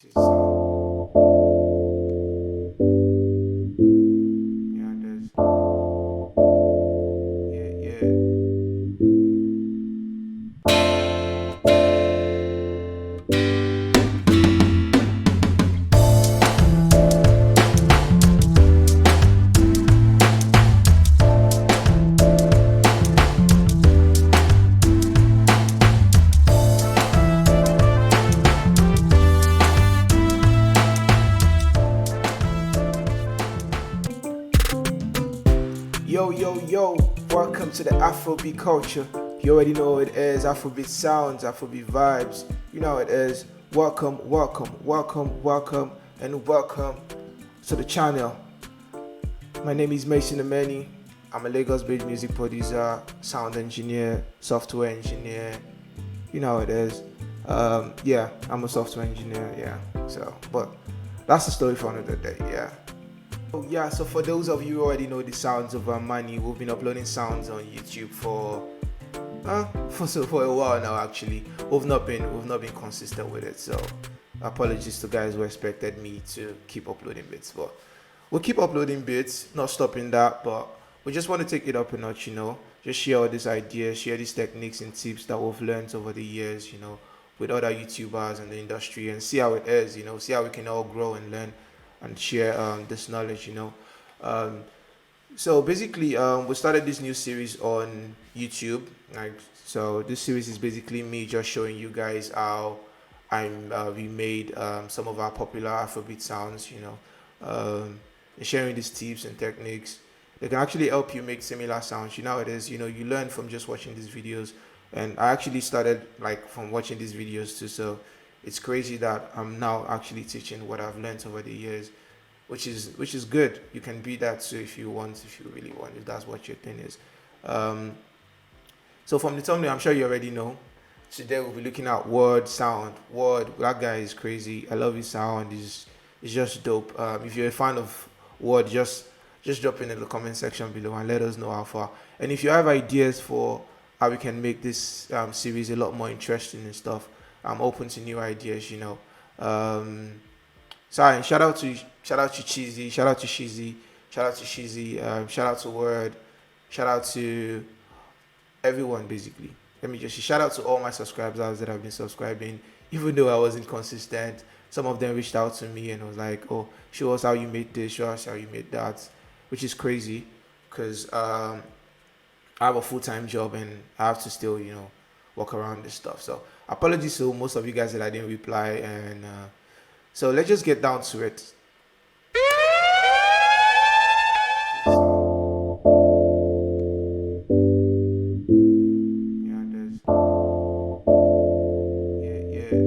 This is yeah, there's yeah. Yo, welcome to the Afrobeat culture. You already know what it is. Afrobeat sounds, Afrobeat vibes. You know what it is. Welcome, and welcome to the channel. My name is Mason Ameni. I'm a Lagos-based music producer, sound engineer, software engineer. You know how it is. Yeah, I'm a software engineer. Yeah, but that's the story for another day. Yeah. Oh yeah, so for those of you who already know the sounds of Armani, we've been uploading sounds on YouTube for a while now. Actually, we've not been consistent with it. So apologies to guys who expected me to keep uploading bits, but we'll keep uploading bits, not stopping that. But we just want to take it up a notch, Just share all these ideas, share these techniques and tips that we've learned over the years, with other YouTubers in the industry, and see how it is, see how we can all grow and learn and share this knowledge. Um, so basically, we started this new series on YouTube. Like, so this series is basically me just showing you guys how we made some of our popular Afrobeat sounds. And sharing these tips and techniques. They can actually help you make similar sounds. You know how it is. You learn from just watching these videos. And I actually started like from watching these videos too. So it's crazy that I'm now actually teaching what I've learned over the years, which is good. You can be that too if you want, if you really want, if that's what your thing is. Um, so from the thumbnail, I'm sure you already know. Today we'll be looking at Wurld sound. Wurld, that guy is crazy. I love his sound. He's just dope. If you're a fan of Wurld, just drop in the comment section below and let us know how far. And if you have ideas for how we can make this series a lot more interesting and stuff, I'm open to new ideas. Um, Sorry, shout out to Cheesy, shout out to Shizzi, shout out to Shizzi, shout out to Word, shout out to everyone basically. Let me just shout out to all my subscribers that have been subscribing, even though I wasn't consistent. Some of them reached out to me and was like, "Oh, show us how you made this, show us how you made that," which is crazy because I have a full time job and I have to still, work around this stuff. So apologies to most of you guys that I didn't reply, and so let's just get down to it. Yeah, there's yeah.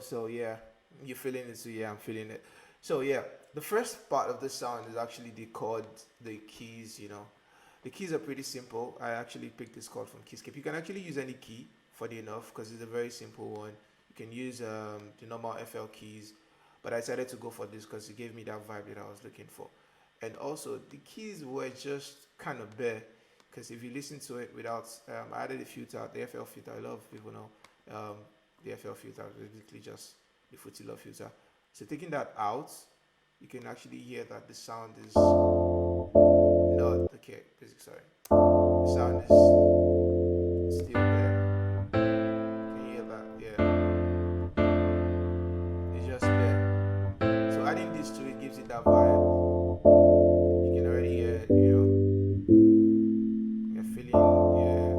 So yeah, you're feeling it. So yeah, I'm feeling it. So yeah, the first part of the sound is actually the chord, the keys. The keys are pretty simple. I actually picked this chord from Keyscape. You can actually use any key, funny enough, because it's a very simple one. You can use the normal FL keys, but I decided to go for this because it gave me that vibe that I was looking for. And also, the keys were just kind of bare, because if you listen to it without, I added a filter, the FL filter. A lot of people know the FL filter is basically just the Footy Love filter. So taking that out, you can actually hear that the sound is not okay. Sorry, the sound is still there. Can you hear that? Yeah, it's just there. So adding this to it gives it that vibe. You can already hear it. You're feeling, yeah.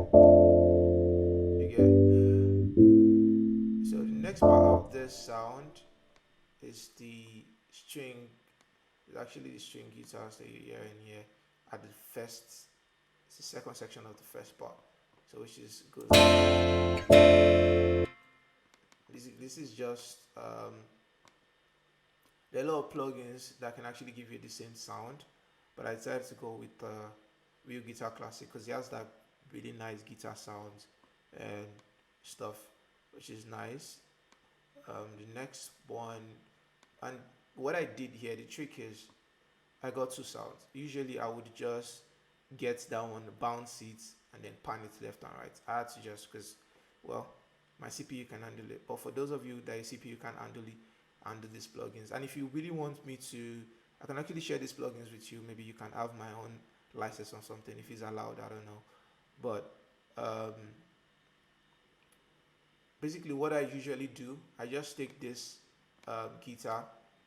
So the next part of this sound is the string. It's actually the string guitars that you hear in here at the first. It's the second section of the first part. So which is good. This is just There are a lot of plugins that can actually give you the same sound, but I decided to go with Real Guitar Classic because it has that really nice guitar sounds and stuff, which is nice. The next one, and what I did here, the trick is I got two sounds. Usually I would just get that one, bounce it, and then pan it left and right. I had to just because, well, my CPU can handle it. But for those of you that your CPU can handle it, handle these plugins. And if you really want me to, I can actually share these plugins with you. Maybe you can have my own license or something if it's allowed. I don't know. But um, basically, what I usually do, I just take this guitar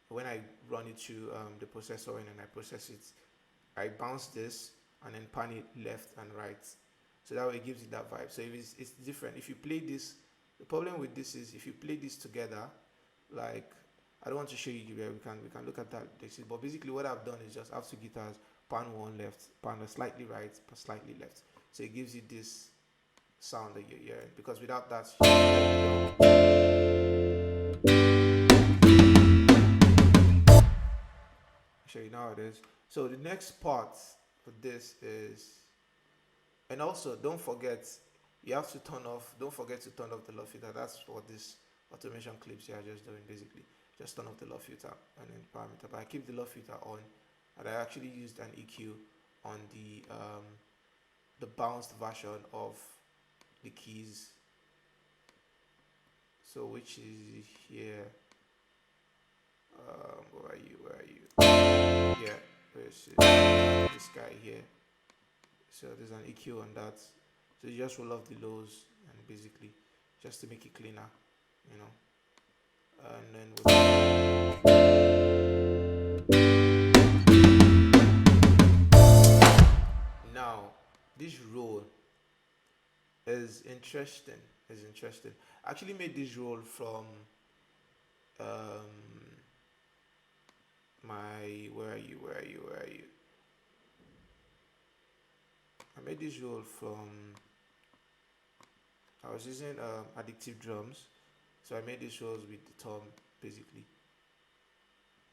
when I run it through the processor and then I process it. I bounce this and then pan it left and right, so that way it gives you that vibe. So if it's different. If you play this, the problem with this is if you play this together, like I don't want to show you where we can look at that. But basically, what I've done is just have two guitars, pan one left, pan a slightly right, but slightly left. So it gives you this sound that you're hearing. Because without that, I'll show you now it is. So the next part for this is, and also don't forget, you have to turn off. Don't forget to turn off the low filter. That's what this automation clips here are just doing basically. Just turn off the low filter and then parameter. But I keep the low filter on, and I actually used an EQ on the bounced version of the keys. So which is here. Where are you? Where are you? Yeah, this guy here. So there's an EQ on that. So you just roll off the lows and basically just to make it cleaner, you know. And then now this roll is interesting. I actually made this roll from my where are you? I made this roll from, I was using addictive drums, so I made these rolls with the thumb basically,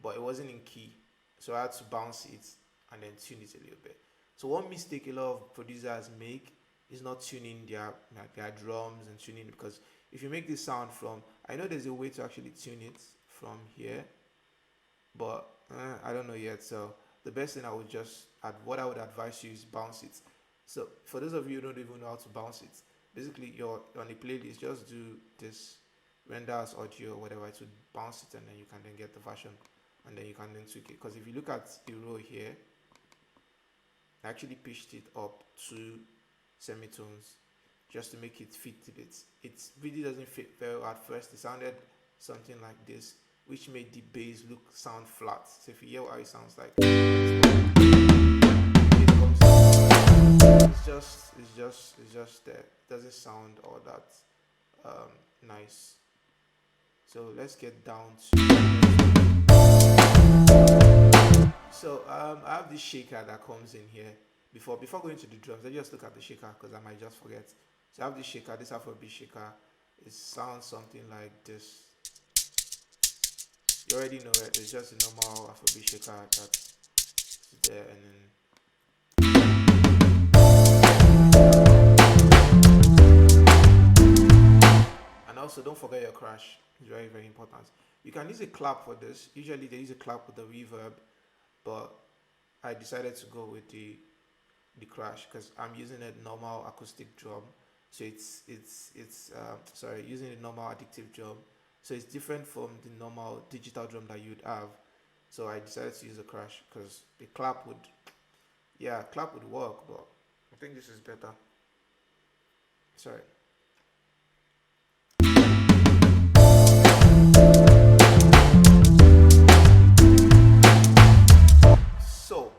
but it wasn't in key, so I had to bounce it and then tune it a little bit. So one mistake a lot of producers make is not tuning their drums and tuning, because if you make this sound from, I know there's a way to actually tune it from here, but I don't know yet. So the best thing I would just what I would advise you is bounce it. So for those of you who don't even know how to bounce it, basically you're on the playlist, just do this render as audio or whatever to bounce it, and then you can then get the version, and then you can then tweak it. Because if you look at the row here, I actually pitched it up 2 semitones just to make it fit a bit. It really doesn't fit very well at first. It sounded something like this, which made the bass sound flat. So if you hear how it sounds like, it's just there. It doesn't sound all that nice. So let's get down to. So I have this shaker that comes in here. Before going to the drums, let's just look at the shaker because I might just forget. So I have this shaker, this afrobeat shaker. It sounds something like this. You already know it. It's just a normal afrobeat shaker that's there, and then also don't forget your crash. It's very, very important. You can use a clap for this. Usually they use a clap with the reverb, but I decided to go with the crash because I'm using a normal acoustic drum. So it's using a normal addictive drum. So it's different from the normal digital drum that you'd have. So I decided to use a crash because the clap would work, but I think this is better. Sorry. So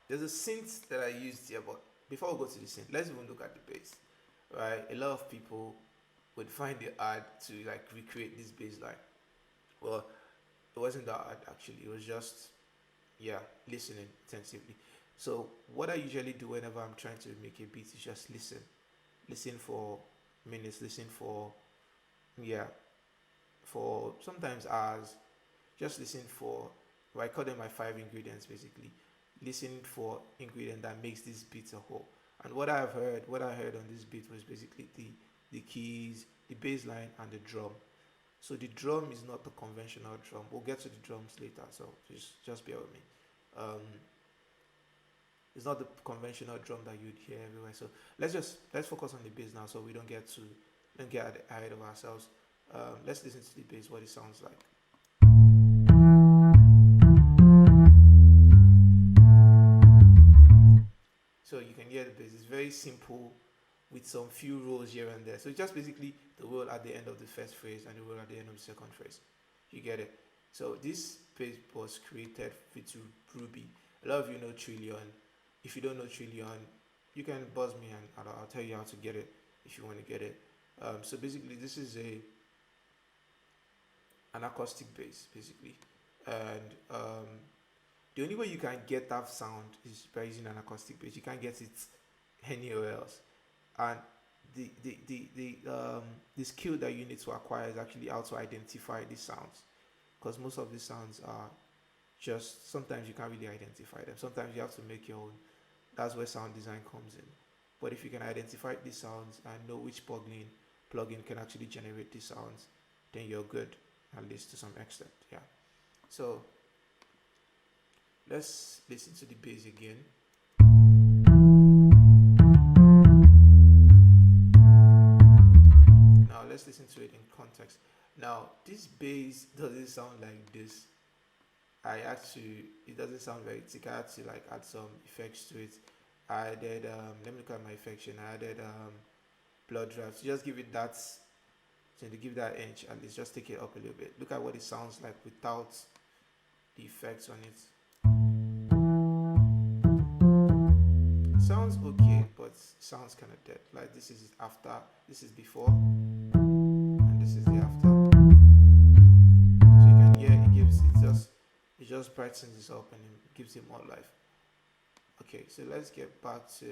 there's a synth that I used here, but before we go to the synth, let's even look at the bass. Right? A lot of people would find it hard to like recreate this bass line. Well, it wasn't that hard actually. It was just listening intensively. So what I usually do whenever I'm trying to make a beat is just listen for minutes, listen for sometimes hours, just listen for, well, I call them my 5 ingredients basically. Listen for ingredient that makes this beat a whole. And what I heard on this beat was basically the keys, the bass line, and the drum. So the drum is not the conventional drum. We'll get to the drums later, so just bear with me. Um, it's not the conventional drum that you'd hear everywhere. So let's focus on the bass now, so we don't get ahead of ourselves. Let's listen to the bass, what it sounds like. So you can hear the bass. It's very simple with some few rolls here and there. So it's just basically the roll at the end of the first phrase and the roll at the end of the second phrase. You get it? So this bass was created with Ruby. A lot of you know Trillion. If you don't know Trillion, you can buzz me and I'll tell you how to get it if you want to get it. So basically this is an acoustic bass basically, and the only way you can get that sound is by using an acoustic bass. You can't get it anywhere else. And the skill that you need to acquire is actually how to identify these sounds, because most of these sounds are just, sometimes you can't really identify them. Sometimes you have to make your own. That's where sound design comes in. But if you can identify these sounds and know which plugin can actually generate these sounds, then you're good, at least to some extent. Yeah. So let's listen to the bass again. Now let's listen to it in context. Now this bass doesn't sound like this. It doesn't sound very thick. I had to like add some effects to it. I added let me look at my effection. I added blood drive to just give it that, so to give that edge, at least just take it up a little bit. Look at what it sounds like without the effects on it. It sounds okay, but it sounds kind of dead. Like this is after, this is before, and this is the after. So you can hear it just brightens it up and it gives it more life. Okay, so let's get back to.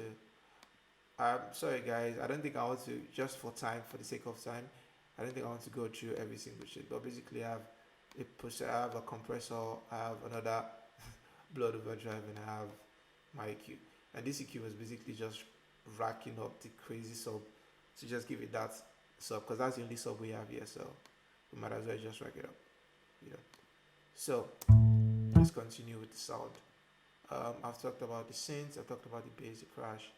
I'm sorry guys, I don't think I want to, just for time, for the sake of time, I don't think I want to go through every single shit. But basically, I have a compressor, I have another blood overdrive, and I have my EQ. And this EQ was basically just racking up the crazy sub to just give it that sub, because that's the only sub we have here. So we might as well just rack it up, you know. So let's continue with the sound. I've talked about the synths, I've talked about the bass, the crash.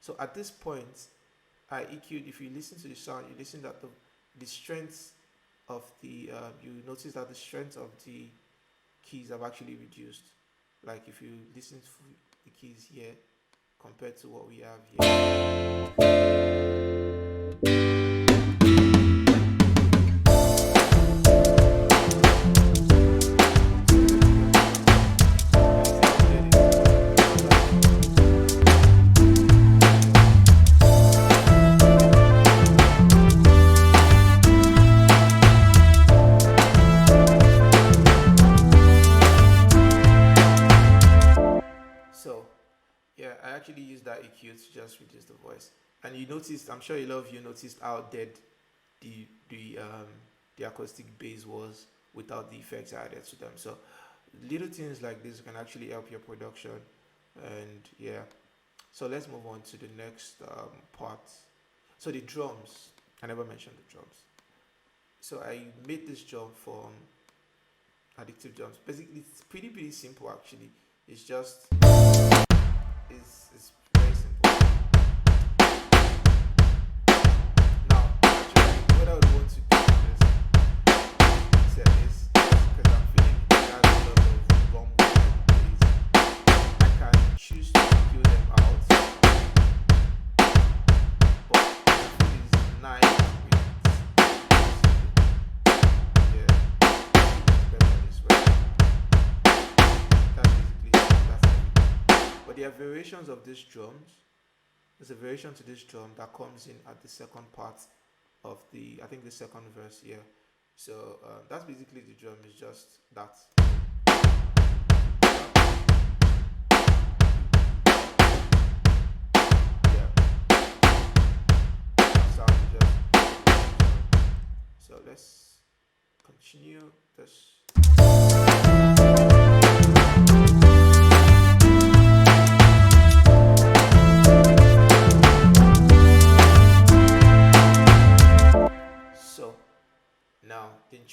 So at this point, I EQ'd. If you listen to the sound, you listen that the strength of the you notice that the strength of the keys have actually reduced. Like if you listen to the keys here compared to what we have here. Yeah, I actually used that EQ to just reduce the voice. And you noticed, I'm sure a lot of you noticed how dead the acoustic bass was without the effects I added to them. So little things like this can actually help your production. And yeah, so let's move on to the next part. So the drums, I never mentioned the drums. So I made this drum from Addictive Drums. Basically, it's pretty simple actually. It's just it's very simple. Now, actually, what I would want to do is set this, because I'm feeling it has a lot of rumble and bass. I can choose to kill them out, but I feel it's nice with it's better this way. That's basically that's everything. But there are variations of these drums. There's a variation to this drum that comes in at the second part of the, I think the second verse here. So that's basically the drum, is just that. Yeah. Sound just. So let's continue this.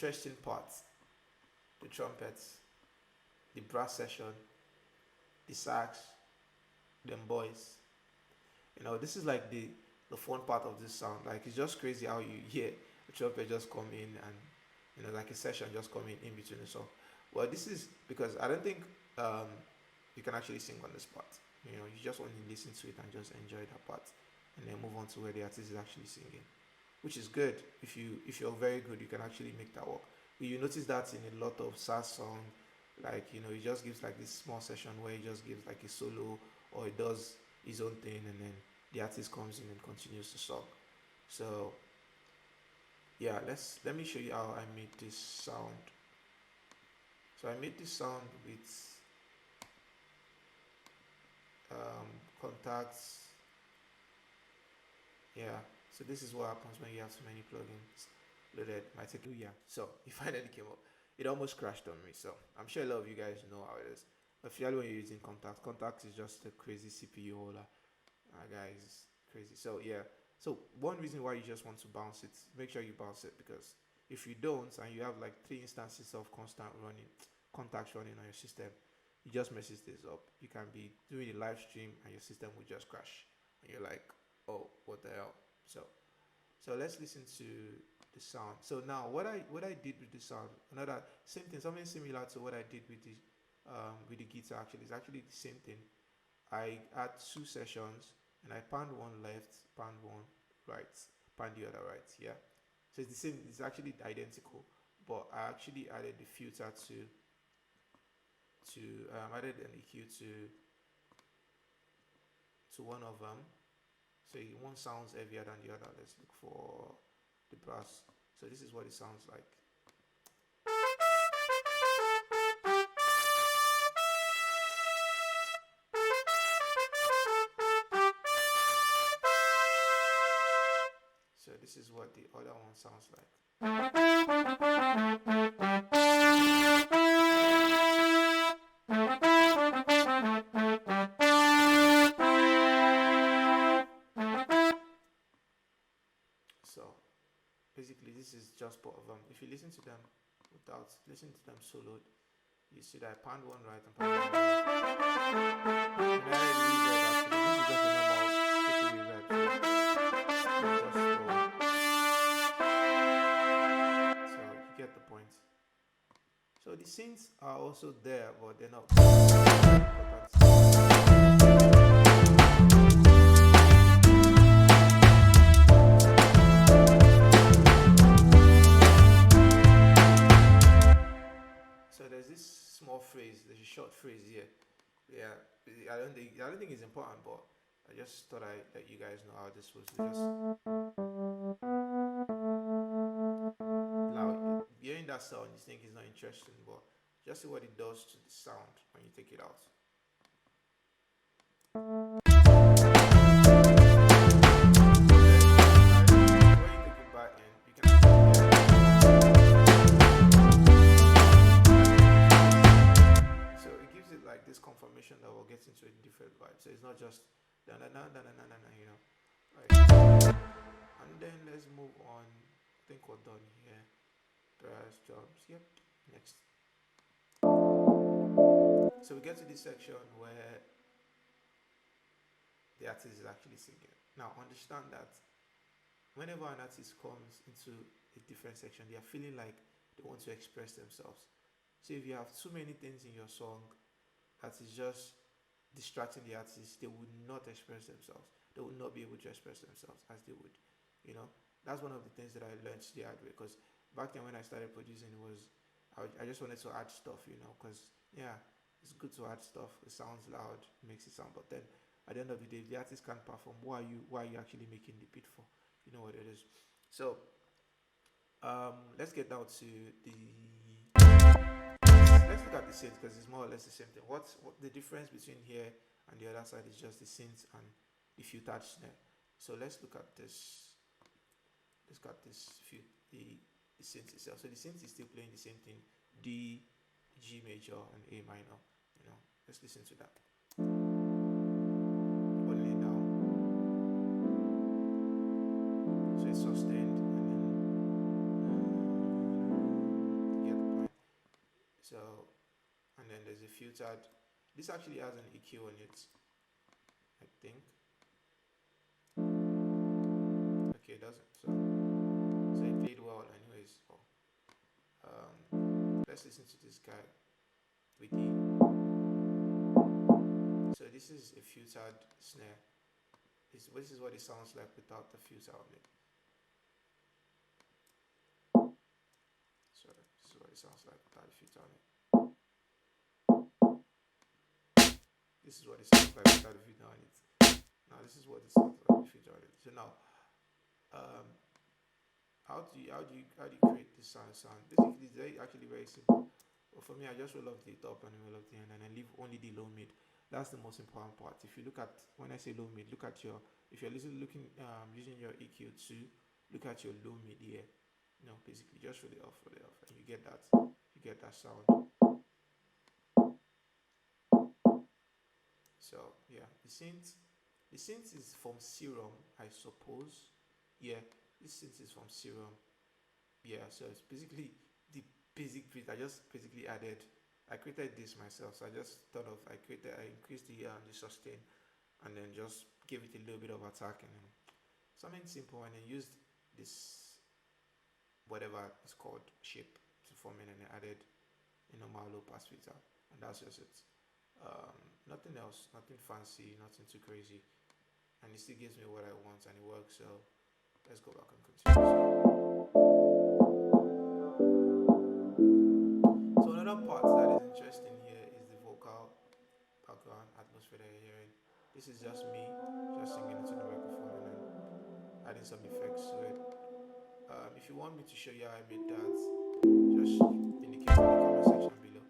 interesting part, the trumpets, the brass section, the sax, them boys. This is like the fun part of this sound. Like it's just crazy how you hear the trumpet just come in and like a session just come in between the song. Well, this is because I don't think um, you can actually sing on the spot. You just want to listen to it and just enjoy that part, and then move on to where the artist is actually singing, which is good. If you're very good, you can actually make that work. But you notice that in a lot of Sarz song, like he just gives like this small session where he just gives like a solo, or he does his own thing, and then the artist comes in and continues the song. So yeah, let me show you how I made this sound. So I made this sound with contacts. Yeah, so this is what happens when you have so many plugins loaded. Might take yeah. So it finally came up. It almost crashed on me. So I'm sure a lot of you guys know how it is. Especially when you're using contacts. Contacts is just a crazy CPU holder. Guys, crazy. So yeah. So one reason why you just want to bounce it, make sure you bounce it, because if you don't and you have like 3 instances of constant running contacts running on your system, it just messes this up. You can be doing a live stream and your system will just crash, and you're like, oh, what the hell? So let's listen to the sound. So now what I did with the sound, another same thing, something similar to what I did with the guitar. Actually, it's actually the same thing. I had 2 sessions and I panned one left, panned one right, panned the other right. Yeah. So it's the same. It's actually identical, but I actually added the filter to added an EQ to one of them. So one sounds heavier than the other. Let's look for the brass. So this is what it sounds like. So this is what the other one sounds like. So basically this is just both of them. If you listen to them soloed, you see that I panned one right and panned one left. And I added reverb actually. This is just a normal reverb. So you get the point. So the synths are also there, but they're not important. So there's this small phrase, there's a short phrase here. Yeah, I don't think it's important, but I just thought I let you guys know how this was. Just loud. Hearing that sound, you think it's not interesting, but just see what it does to the sound when you take it out. This confirmation that we'll get into a different vibe. So it's not just na na na na na na, Right. And then let's move on. I think we're done here. Brass drums. Yep. Next. So we get to this section where the artist is actually singing. Now understand that whenever an artist comes into a different section, they are feeling like they want to express themselves. So if you have too many things in your song that is just distracting the artist, they would not express themselves. They would not be able to express themselves as they would. That's one of the things that I learned the hard way. Because back then when I started producing, I just wanted to add stuff, because yeah, it's good to add stuff. It sounds loud, it makes it sound. But then at the end of the day, if the artist can't perform, why are you actually making the beat for? You know what it is. So let's get down to let's look at the synth, because it's more or less the same thing. What the difference between here and the other side is just the synth and the filtered snare. So let's look at this. Let's look at this the synth itself. So the synth is still playing the same thing: D, G major, and A minor. Let's listen to that. Only now. So it's sustained, and then then there's a filtered. This actually has an EQ on it, I think. Okay, it doesn't. So it played well, anyways. Let's listen to this guy with the. So this is a filtered snare. This is what it sounds like without the filter on it. So this is what it sounds like without the filter on it. This is what it sounds like without the filter on it. Now this is what it sounds like with the filter on it. So now, how do you create this sound? Basically, it's actually very simple. But for me, I just roll off the top and the middle of the end, and then leave only the low mid. That's the most important part. If you look at, when I say low mid, look at your, if you're using your EQ2, look at your low mid here. Basically just roll it off, and you get that sound. So yeah, the synth is from Serum, I suppose. Yeah, this synth is from Serum. Yeah, so it's basically the basic beat. I just basically I created this myself. So I just thought of, I increased the sustain, and then just gave it a little bit of attack, and then something simple, and then used this whatever it's called shape to form it, and then added a normal low pass filter, and that's just it. Nothing else, nothing fancy, nothing too crazy, and it still gives me what I want, and it works. So let's go back and continue. So another part that is interesting here is the vocal background atmosphere that you're hearing. This is just me just singing into the microphone and then adding some effects to it. If you want me to show you how I made that, just indicate in the comment section below.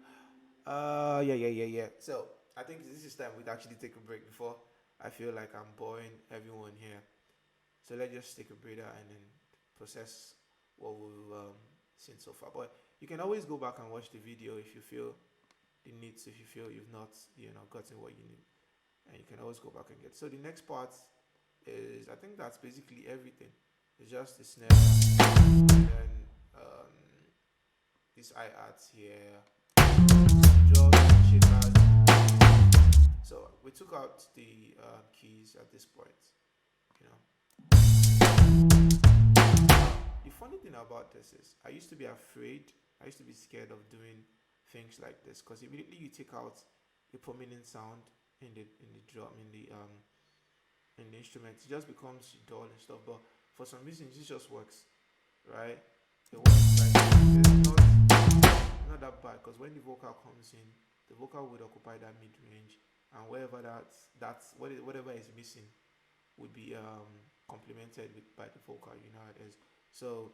Yeah. So I think this is time we'd actually take a break before I feel like I'm boring everyone here. So let's just take a breather and then process what we've seen so far. But you can always go back and watch the video if you feel the need to, if you feel you've not gotten what you need, and you can always go back and get. So the next part is, I think that's basically everything. It's just the snare, and then this hi-hats here, drums, shakers. So we took out the keys at this point. The funny thing about this is, I used to be afraid. I used to be scared of doing things like this, because immediately you take out a prominent sound in the drum, in the instrument, it just becomes dull and stuff. But for some reason, it just works, right? It works. Like, it's not that bad, because when the vocal comes in, the vocal would occupy that mid range, and whatever whatever is missing would be complemented by the vocal. You know how it is. So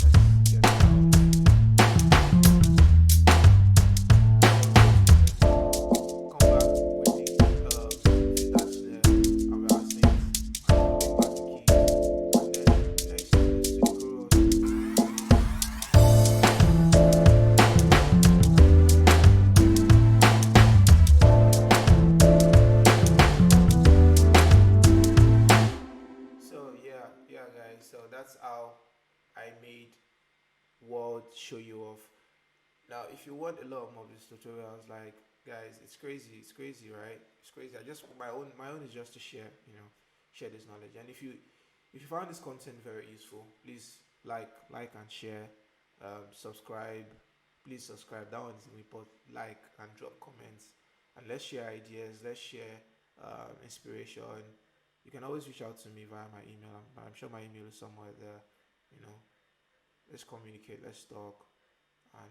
let's get started. So that's how I made Wurld show you off. Now, if you want a lot more of these tutorials, like, guys, it's crazy, right? It's crazy. My own is just to share this knowledge. And if you found this content very useful, please like and share, subscribe. Please subscribe. That one is important. Like and drop comments, and let's share ideas. Let's share inspiration. You can always reach out to me via my email. I'm sure my email is somewhere there. Let's communicate, let's talk, and